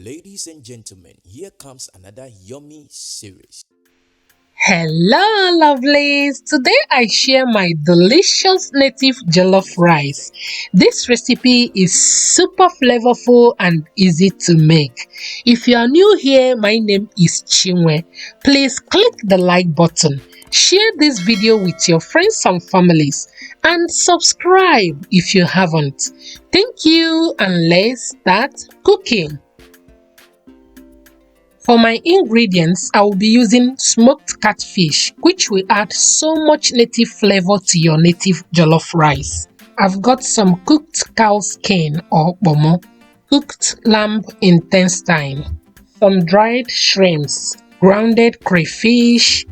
Ladies and gentlemen, here comes another yummy series. Hello, lovelies! Today I share my delicious native jollof rice. This recipe is super flavorful and easy to make. If you are new here, my name is Chinwe. Please click the like button, share this video with your friends and families, and subscribe if you haven't. Thank you, and let's start cooking. For my ingredients, I will be using smoked catfish, which will add so much native flavor to your native jollof rice. I've got some cooked cow skin or bomo, cooked lamb intestine, some dried shrimps, grounded crayfish,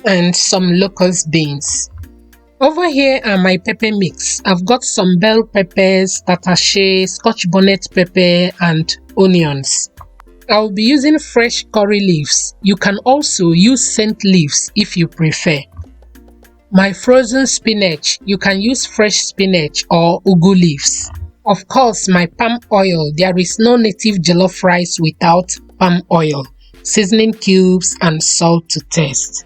and some locust beans. Over here are my pepper mix. I've got some bell peppers, tatashe, scotch bonnet pepper, and onions. I'll be using fresh curry leaves. You can also use scent leaves if you prefer. My frozen spinach. You can use fresh spinach or ugu leaves. Of course, my palm oil. There is no native jollof rice without palm oil. Seasoning cubes and salt to taste.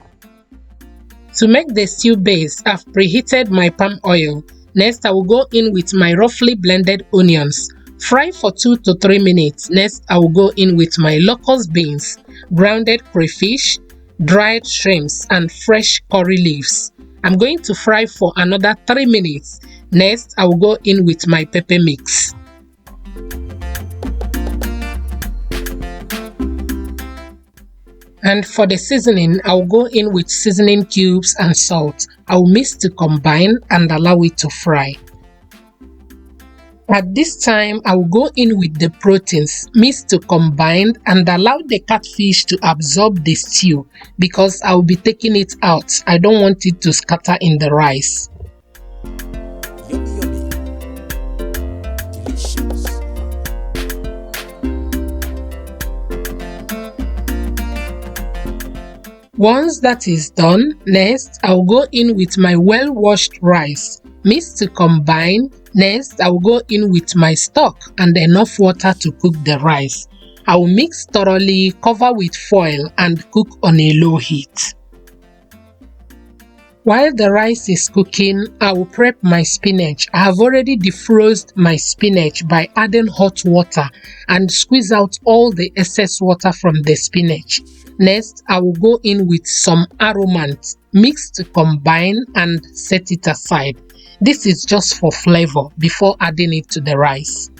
To make the stew base, I've preheated my palm oil. Next, I will go in with my roughly blended onions. Fry for 2 to 3 minutes. Next, I will go in with my locust beans, grounded crayfish, dried shrimps, and fresh curry leaves. I'm going to fry for another 3 minutes. Next, I will go in with my pepper mix. And for the seasoning, I will go in with seasoning cubes and salt. I will mix to combine and allow it to fry. At this time, I will go in with the proteins, mix to combine and allow the catfish to absorb the stew because I will be taking it out. I don't want it to scatter in the rice. Yummy, yummy. Delicious. Once that is done, next I will go in with my well-washed rice. Mix to combine. Next, I will go in with my stock and enough water to cook the rice. I will mix thoroughly, cover with foil and cook on a low heat. While the rice is cooking, I will prep my spinach. I have already defrosted my spinach by adding hot water and squeeze out all the excess water from the spinach. Next, I will go in with some aromant, mix to combine and set it aside. This is just for flavor before adding it to the rice.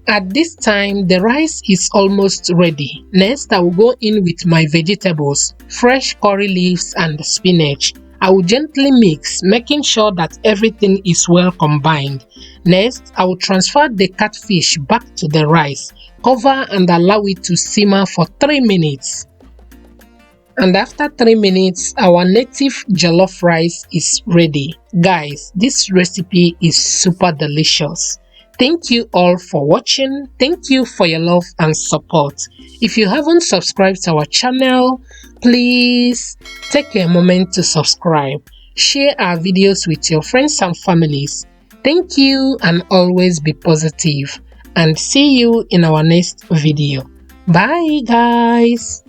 At this time, the rice is almost ready. Next, I will go in with my vegetables, fresh curry leaves and spinach. I will gently mix, making sure that everything is well combined. Next, I will transfer the catfish back to the rice, cover and allow it to simmer for 3 minutes. And after 3 minutes, our native jollof rice is ready. Guys, this recipe is super delicious. Thank you all for watching. Thank you for your love and support. If you haven't subscribed to our channel, please take a moment to subscribe. Share our videos with your friends and families. Thank you and always be positive. And see you in our next video. Bye guys.